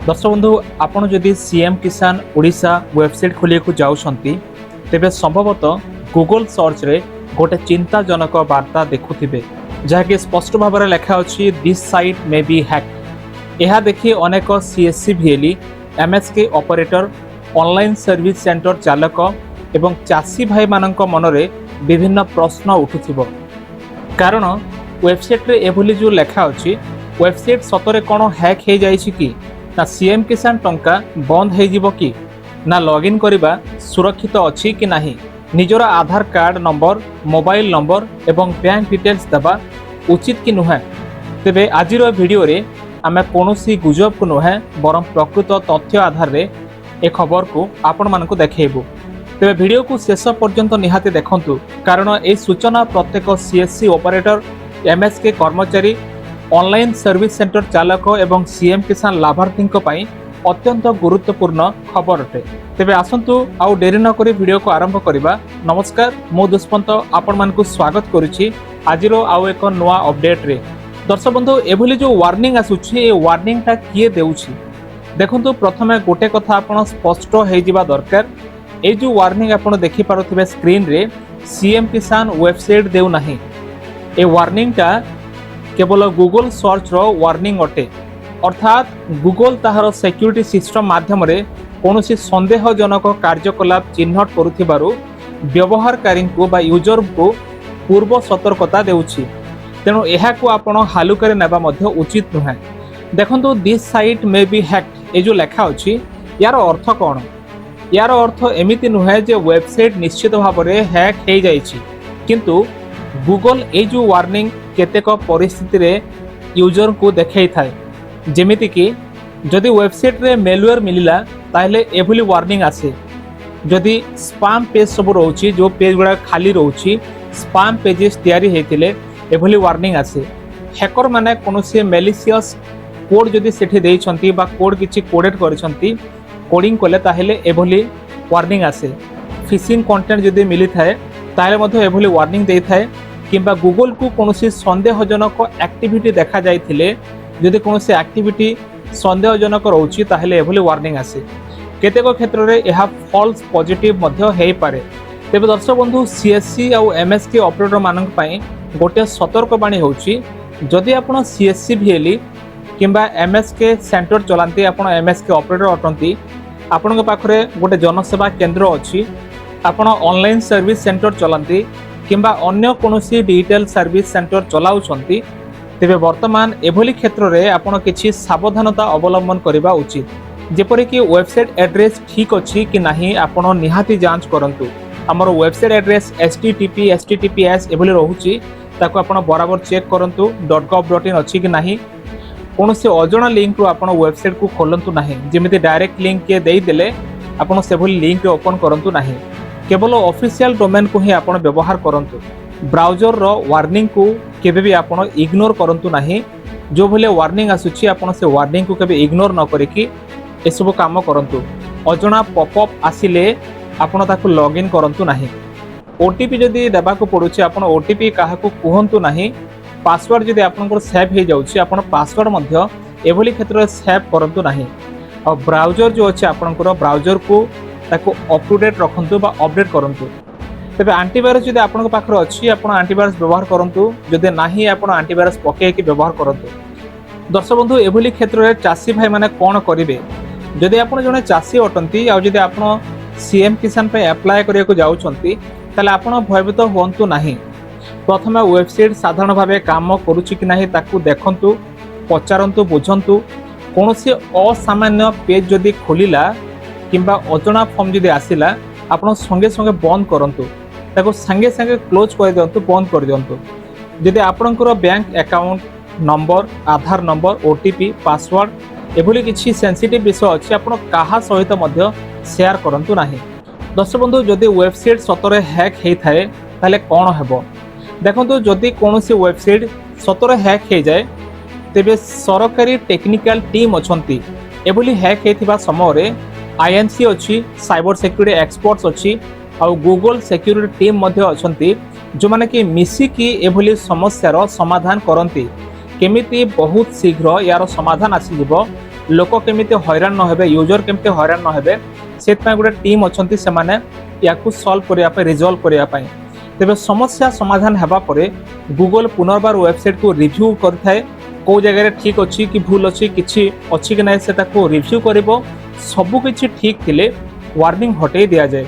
दर्शक बंधु आपण जदि सीएम किसान ओडिशा वेबसाइट खोलिया को जाउछंती तेबे संभवतः गूगल सर्च रे गोटे चिंताजनक वार्ता देखुथिबे जहाँकि स्पष्ट भाव में लिखा अच्छी this site may be hacked. यह देखि अनेक सीएससी भिएली एमएसके ऑपरेटर ऑनलाइन सर्विस सेंटर चालक एवं चाषी भाई मानक मनरे विभिन्न प्रश्न उठुथिबो। कारण वेबसाइट रे एभली जो लिखा अच्छी वेबसाइट सतरे कौन हैक हो जाइछि कि ना सीएम किसान टंका बंद हो जिवो कि ना लॉगिन करिबा सुरक्षित अच्छी कि नाही, निजर आधार कार्ड नंबर मोबाइल नंबर एवं बैंक डिटेल्स देवा उचित कि नुहे। तेबे आजिर वीडियो रे आमे कोनोसी गुजब को नुहे बरम प्रकृत तथ्य आधार रे ए खबर को आपण मानकु देखेबु। तेबे वीडियो को शेष पर्यंत निहाती देखंतु कारण ए सूचना प्रत्येक सीएससी ऑपरेटर एमएसके कर्मचारी ऑनलाइन सर्विस सेंटर चालक एवं सीएम किसान लाभार्थी अत्यंत गुरुत्वपूर्ण खबर अटे। तेबे आसंतु आउ डेरी न करी वीडियो को आरंभ करिबा। नमस्कार, मो दुष्पंत आपण मानकु स्वागत करुछि आजिर आउ एक नवा अपडेट रे। दर्शक बंधु एभली जो वार्निंग आसुछि ए वार्निंग टा किए देउछि देखंतु। प्रथमे गोटे कथा आपण स्पष्ट हे जिबा दरकार। ए जो वार्निंग आपण देखि पारुथिबे स्क्रीन रे सीएम किसान वेबसाइट देउ नाही। ए वार्निंग टा केवल गूगल सर्च रो वार्निंग अटे, अर्थात गूगल ताहार सिक्योरिटी सिस्टम माध्यम रे कोनोसी संदेहजनक कार्यकलाप चिन्हट करुथिबारु व्यवहारकारी को बा यूजर को पूर्व सतर्कता देउछि। तेणु एहा को आपण हालुकारे नेबा मध्य उचित नुहे। देखंतु this site may be hacked ए जो लेखा अछि यार अर्थ कोन? यार अर्थ एमिति नुहे जे वेबसाइट निश्चित भाव में हैक हो जाइछि, किंतु गूगल ए जो वार्निंग केतेक परिस्थिति रे यूजर को देखै थाए। जेमिति कि जदि वेबसाइट रे मेलवेयर मिलिला ताहले एभली वार्निंग आसे। जदि स्पैम पेज सब रहउछि जो पेज गुडा खाली रहउछि स्पैम पेजेस तैयारी हेतिले एभली वार्निंग आसे। हैकर माने कोनोसी मैलिशियस कोड जदि सेठी देइछंती बा कोड किछि कोडेट करिसंती कोडिंग कले ताहले एभली वार्निंग आसे। फिशिंग कंटेंट जदि मिली थाए ताहले मध्ये एभली वार्निंग देइ थाए। किंबा गूगल को कोनोसी संदेहजनक एक्टिविटी देखा जाइथिले जदि कोनोसी एक्टिविटी संदेहजनक रहउछि ताहले एभली वार्निंग आसे। केतेक क्षेत्र रे एहा फॉल्स पॉजिटिव मध्ये हेइ पारे। तेबे दर्शक बंधु सीएससी और एमएसके ऑपरेटर मानक पई गोटे सतर्क बाणी होउछि जदि आपण सीएससी भिएली किंबा एमएसके सेंटर चलांती आपण एमएसके ऑपरेटर अटंती आपनक पाखरे गोटे जनसेवा केंद्र अछि आपण ऑनलाइन सर्विस सेंटर चलांती किंबा अन्य कोनोसी डिजिटल सर्विस सेंटर चलाउछंती तेबे वर्तमान एभली क्षेत्र रे आपण किछि सावधानता अवलंबन करिबा उचित। जेपरि कि वेबसाइट एड्रेस ठीक अछि कि नाही आपण निहाती जांच करंतु। हमर वेबसाइट एड्रेस https एभली रहउछि ताको आपण बराबर चेक करंतु। .gov.in अछि कि नाही। कोनोसी अजणा लिंक रो आपण वेबसाइट को खोलंतु नाही। जेमिति डायरेक्ट लिंक के देई देले आपण सेभली लिंक रे ओपन करंतु नाही। केवल ऑफिशियल डोमेन को ही आपण व्यवहार करंतु। ब्राउजर रो वार्निंग को केबे भी आपण इग्नोर करंतु नाही। जो भले वार्निंग आसुछि आपण से वार्निंग को केबे इग्नोर न करिकि ए सब काम करंतु। अजणा पॉपअप आसिले आपण ताको लॉगिन करंतु नाही। ओटीपी जदि देबा को पडुछि आपण ओटीपी काहा को कुहंतु नाही। पासवर्ड जदि आपनकर सेव हे जाउछि आपण पासवर्ड मध्य एभली क्षेत्र सेव करंतु नाही। और ब्राउजर जो अछि आपनकर ब्राउजर को ताको अप टू डेट रखंतु बा अपडेट करंतु। तेबे एंटीवायरस जदि आपन पाखर अछि आपण एंटीवायरस व्यवहार करंतु, जदि नाही आपण एंटीवायरस पके कि व्यवहार करंतु। दर्शक बंधु एभली क्षेत्र रे चाषी भाई माने कोन करिवे? जदि आपण जने चाषी अटंती आ जदि आपण सीएम किसान पे अप्लाई करिया को जाउछंती ताले आपण भयभीत होंतु नाही। प्रथमे वेबसाइट साधारण भाबे काम करूछि कि नाही ताकू देखंतु, पचारंतु, बुझंतु। कोनोसी असामान्य पेज जदि खोलिला किंबा अजणा फॉर्म जदि आसिला आपण संगे संगे बंद करंतु, ताको संगे संगे क्लोज कर दियंतु, बंद कर दियंतु। जदि आपनकर बैंक अकाउंट नंबर आधार नंबर ओटीपी पासवर्ड एभली किछि सेंसिटिव विषय अछि आपण काहा सहित मध्य शेयर करंतु नाही। दर्शक बंधु जदि वेबसाइट सतरे हैक हेइ थाए ताले कोन हेबो? देखंतु जदि कोनोसी वेबसाइट सतरे हैक हे जाए तेबे सरकारी टेक्निकल टीम अछंती एभली हैक हेथिबा समय रे आईएनसी अच्छी साइबर सिक्योरिटी एक्सपर्ट्स अच्छी और गूगल सिक्योरिटी टीम मध्य अछंती जो माने कि मिसिकी एभली समस्यार समाधान करंती। केमिति बहुत शीघ्र यार समाधान आसीजिवो लोक केमिति हैरान न हेबे यूजर केमिति हैरान न हेबे सेतपा गोटे टीम अछंती से माने याकू सॉल्व करिया पे रिजॉल्व करिया पे तेबे समस्या समाधान हेबा परे गूगल पुनर्बार वेबसाइट को रिव्यू करथाय को जगह रे ठीक अछि कि भूल अछि किछि अछि कि नै सेटा को रिव्यू करिवो सब किछि ठीक थिले वार्निंग हटै दिया जाय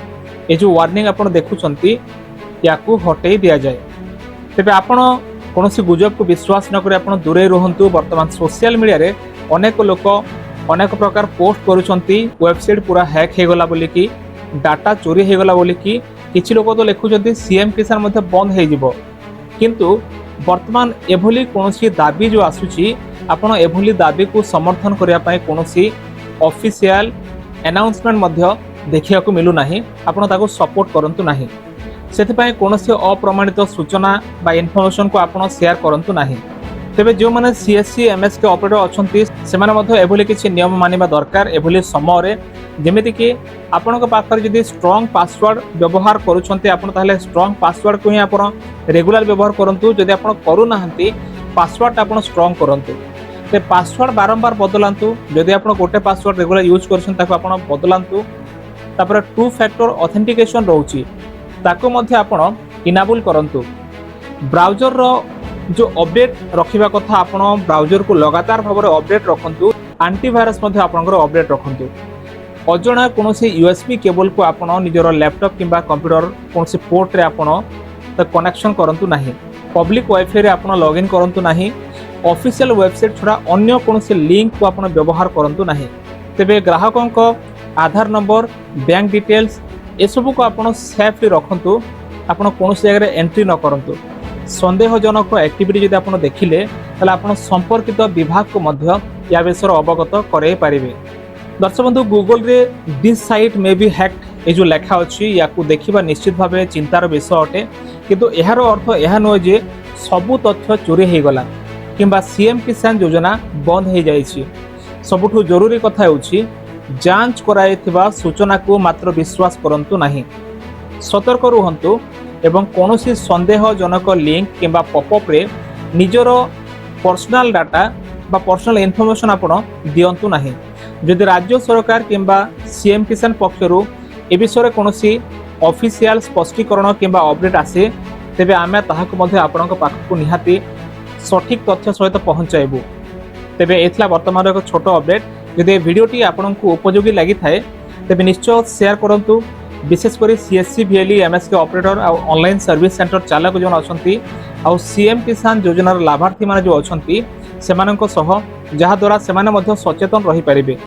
ए जो वार्निंग आपण देखुचंती याकू हटै दिया जाय तेबे आपण कोनोसी गुजब को विश्वास न करे आपण दूरे रहंतु वर्तमान सोशल मीडिया रे अनेक लोक अनेक प्रकार पोस्ट करूचंती वेबसाइट पूरा हैक हे गला बोली कि डाटा चोरी हे गला बोली कि किछि लोक तो लिखुचंती सीएम किसान मध्ये बंद हे जिवो किंतु वर्तमान एभली कोनोसी दाबी जो आसुची आपण एभली दाबी को समर्थन करिया पय कोनोसी ऑफिशियल अनाउंसमेंट मध्ये देखिया को मिलु नाही आपण ताको सपोर्ट करंतु नाही सेथिपाई कोनोसी अप्रमाणित सूचना बा इन्फॉर्मेशन को आपण शेयर करंतु नाही तेबे जो माने सीएससी एमएसके ऑपरेटर अछंती से माने मध्ये एभली किछि नियम मानिबा दरकार एभली समय रे जेमिति कि आपनक पाखर जदि स्ट्रांग पासवर्ड व्यवहार करूछंती आपण ताले स्ट्रांग पासवर्ड को ही आपण रेगुलर व्यवहार करंतु जदि आपण करू नाहंती पासवर्ड आपण स्ट्रांग करंतु ते पासवर्ड बारंबार बदलांतु जदि आपण गोटे पासवर्ड रेगुलर यूज करछन ताको आपण बदलांतु तापर टू फैक्टर ऑथेंटिकेशन रहउची ताको मध्ये आपण इनेबल करंतु ब्राउजर रो जो अपडेट रखिबा कथा आपण ब्राउजर को लगातार भाव में अपडेट रखंतु एंटीवायरस मध्ये आपनकर अपडेट रखंतु अजणा कोनोसी यूएसबी केबल को आपण निजर लैपटॉप किंबा कंप्यूटर कोनोसी पोर्ट रे आपण त कनेक्शन करंतु नाही पब्लिक वाईफाई रे आपण लॉगिन करंतु नाही ऑफिशियल वेबसाइट छडा अन्य कोनोसी लिंक को आपण व्यवहार करंतु नाही तेबे ग्राहकक आधार नंबर बैंक डिटेल्स ए सब को आपण सेफली रखंतु आपण कोनोसी जगह रे एंट्री न करंतु संदेहजनक एक्टिविटी जदि आपण देखिले तले आपण संपर्कित विभाग को मध्य या विषय अवगत करे पारिबे दर्शक बंधु गूगल रे this site may be hacked ए जो लेखा अछि याकू देखिबा निश्चित भाबे चिंतार विषय अटे किंतु एहार अर्थ एहा न जे सबु तथ्य चोरी हे गला किंबा सीएम किसान योजना बंद हे जायछि सबुठु जरूरी कथा होछि जांच कराइथिबा सूचना को मात्र विश्वास करंतु नाही सतर्क रुहंतु एवं कोनोसी संदेहजनक लिंक किंबा पॉपअप रे निजर पर्सनल डाटा बा पर्सनल इनफॉरमेशन आपण दियंतु नाही जदि राज्य सरकार किंबा सीएम किसान पक्षरु ए विषय कोनोसी ऑफिशियल स्पष्टीकरण किंबा अपडेट आसे तेबे आमे ताहाको मध्ये आपणक पाखकु निहाती सठिक तथ्य सहित पहुंचाइबु तेबे एथला वर्तमान एक छोट अपडेट जदि वीडियोटी आपणकु उपयोगी लागि थाए तेबे निश्चय शेयर करंतु विशेषकर सीएससी वीएलई एमएसके ऑपरेटर आ ऑनलाइन सर्विस सेंटर चालक जो अछंती आ सीएम किसान योजनार लाभार्थी माने जो अछंती सेमानक सह जहा द्वारा सेमाने मध्य सचेतन रही पारिबे।